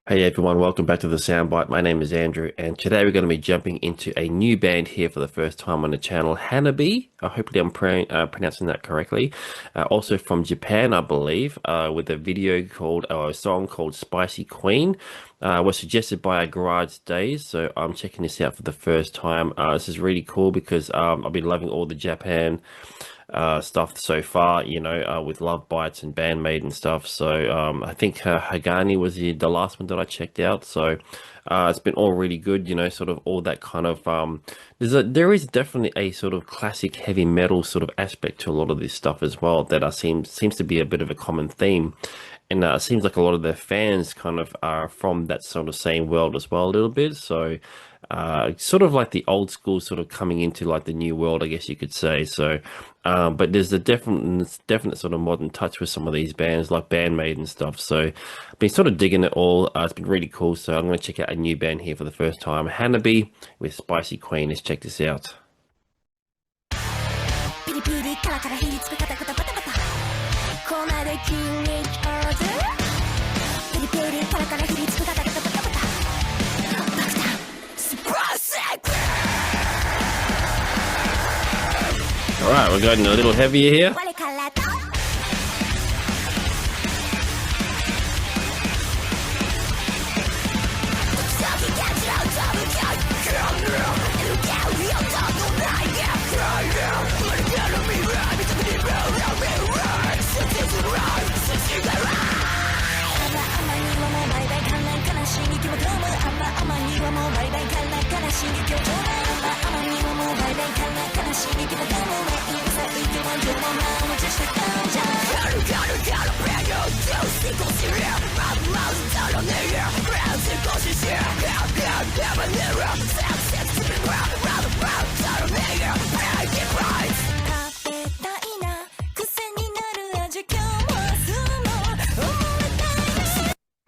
Hey everyone, welcome back to the Soundbite. My name is Andrew, and today we're going to be jumping into a new band here for the first time on the channel, Hanabi. Hopefully I'm pronouncing that correctly. Also from Japan, I believe, with a video called, a song called Spicy Queen. Was suggested by Garage Days, so I'm checking this out for the first time. This is really cool because I've been loving all the Japan stuff so far, with Love Bites and Bandmate and stuff. So I think Hagani was the last one that I checked out. So it's been all really good, sort of all that kind of there is definitely a sort of classic heavy metal sort of aspect to a lot of this stuff as well that seems to be a bit of a common theme. And it seems like a lot of their fans kind of are from that sort of same world as well, a little bit. So sort of like the old school sort of coming into like the new world, I guess you could say. So but there's a definite sort of modern touch with some of these bands like Bandmate and stuff. So I've been sort of digging it all. It's been really cool. So I'm going to check out a new band here for the first time, Hanabi with Spicy Queen. Let's check this out. All right, we're going a little heavier here.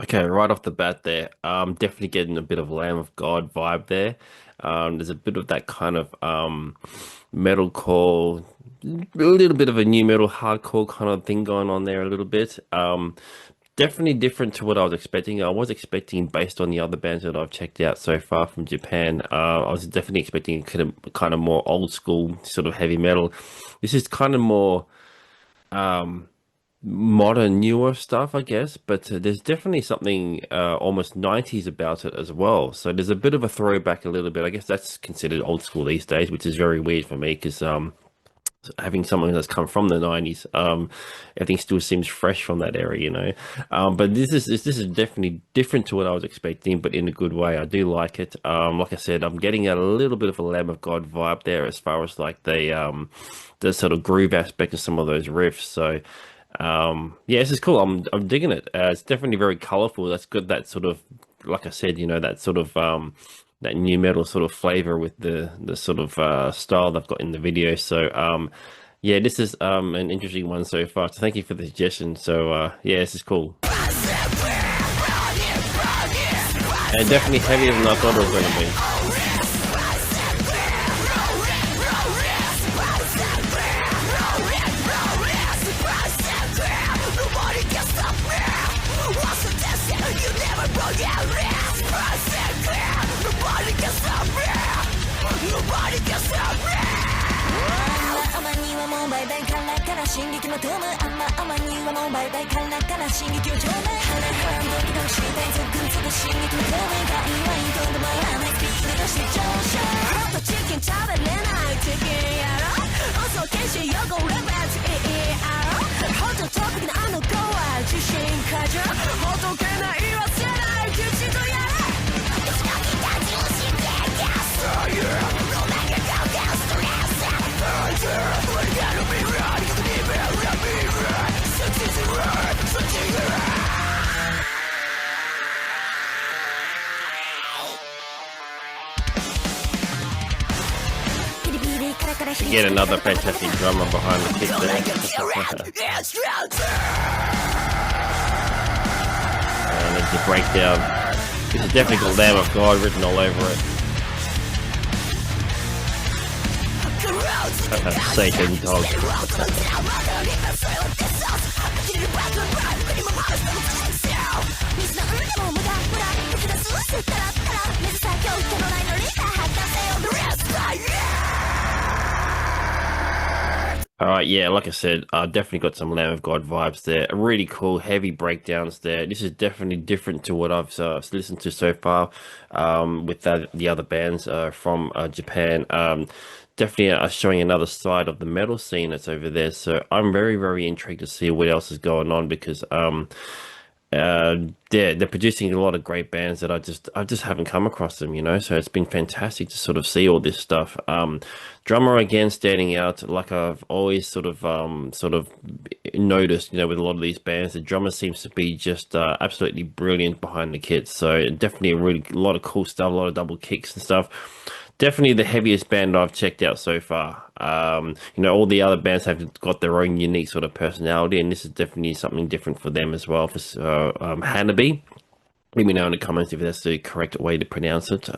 Okay, right off the bat there, definitely getting a bit of Lamb of God vibe there. There's a bit of that kind of metalcore, a little bit of a new metal hardcore kind of thing going on there a little bit. Definitely different to what I was expecting. I was expecting, based on the other bands that I've checked out so far from Japan, I was definitely expecting kind of more old school sort of heavy metal. This is kind of more modern, newer stuff, I guess, but there's definitely something almost 90s about it as well. So there's a bit of a throwback a little bit. I guess that's considered old school these days, which is very weird for me because having someone that's come from the 90s, everything still seems fresh from that era. But this is definitely different to what I was expecting, but in a good way. I do like it. Like I said, I'm getting a little bit of a Lamb of God vibe there as far as like the sort of groove aspect of some of those riffs. So yeah, this is cool. I'm digging it. It's definitely very colorful. That's good. That sort of, like I said, that sort of that new metal sort of flavor with the sort of style they've got in the video. So yeah, this is an interesting one so far. So thank you for the suggestion. So yeah, this is cool. And definitely heavier than I thought it was going to be. Again, another fantastic drummer behind the kick there. And it's a breakdown. This is definitely got Lamb of God written all over it. Satan dog. All right, yeah, like I said, definitely got some Lamb of God vibes there. Really cool, heavy breakdowns there. This is definitely different to what I've listened to so far, with the other bands from Japan. Definitely showing another side of the metal scene that's over there. So I'm very, very intrigued to see what else is going on because they're producing a lot of great bands that I just haven't come across them, you know. So it's been fantastic to sort of see all this stuff. Drummer again standing out, like I've always sort of noticed, you know, with a lot of these bands, the drummer seems to be just absolutely brilliant behind the kits. So definitely a lot of cool stuff, a lot of double kicks and stuff. Definitely the heaviest band I've checked out so far. You know, all the other bands have got their own unique sort of personality, and this is definitely something different for them as well. For Hanabi, let me know in the comments if that's the correct way to pronounce it.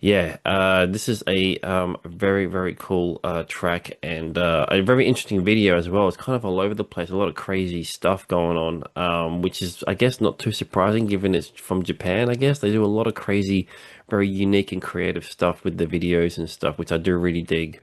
Yeah, this is a very, very cool track and a very interesting video as well. It's kind of all over the place, a lot of crazy stuff going on, which is, I guess, not too surprising given it's from Japan, I guess. They do a lot of crazy, very unique and creative stuff with the videos and stuff, which I do really dig.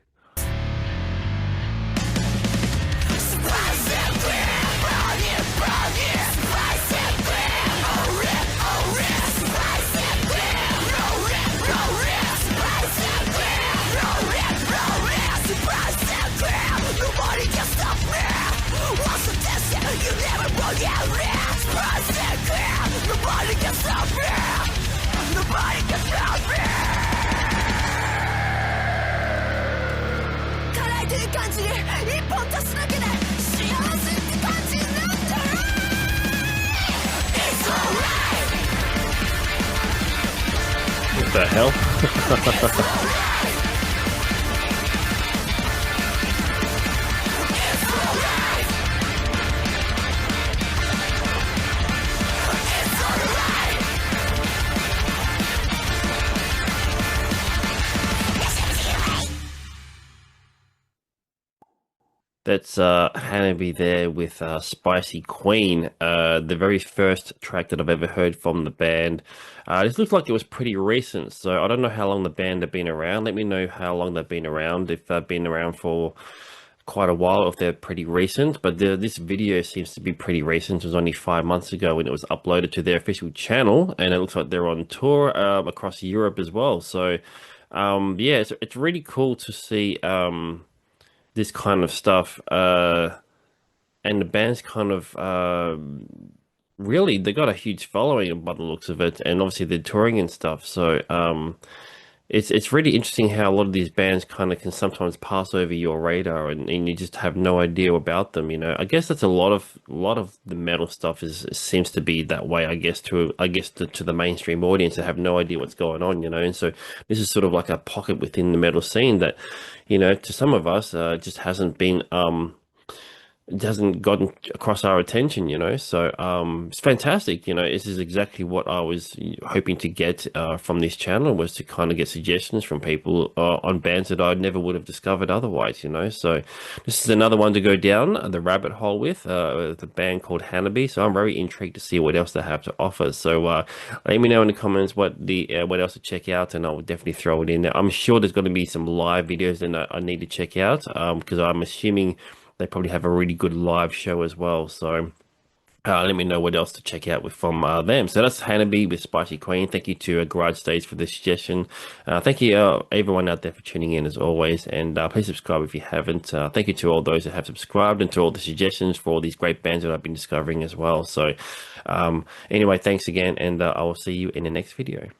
What the hell? That's Hanabi there with Spicy Queen, the very first track that I've ever heard from the band. This looks like it was pretty recent, so I don't know how long the band have been around. Let me know how long they've been around, if they've been around for quite a while, or if they're pretty recent. But this video seems to be pretty recent. It was only 5 months ago when it was uploaded to their official channel, and it looks like they're on tour across Europe as well. So yeah, it's really cool to see this kind of stuff. And the band's kind of really, they got a huge following by the looks of it, and obviously they're touring and stuff. So it's really interesting how a lot of these bands kind of can sometimes pass over your radar, and you just have no idea about them. You know, I guess that's a lot of the metal stuff seems to be that way. I guess to the mainstream audience, they have no idea what's going on. You know, and so this is sort of like a pocket within the metal scene that, you know, to some of us, just hasn't been it hasn't gotten across our attention, you know. So it's fantastic, you know. This is exactly what I was hoping to get from this channel, was to kind of get suggestions from people on bands that I never would have discovered otherwise, you know. So this is another one to go down the rabbit hole with the band called Hanabi. So I'm very intrigued to see what else they have to offer. So let me know in the comments what else to check out, and I'll definitely throw it in there. I'm sure there's going to be some live videos that I need to check out, because I'm assuming they probably have a really good live show as well. So let me know what else to check out from them. So that's Hanabi with Spicy Queen. Thank you to Garage Stage for the suggestion. Thank you everyone out there for tuning in as always. And please subscribe if you haven't. Thank you to all those that have subscribed, and to all the suggestions for all these great bands that I've been discovering as well. So anyway, thanks again, and I will see you in the next video.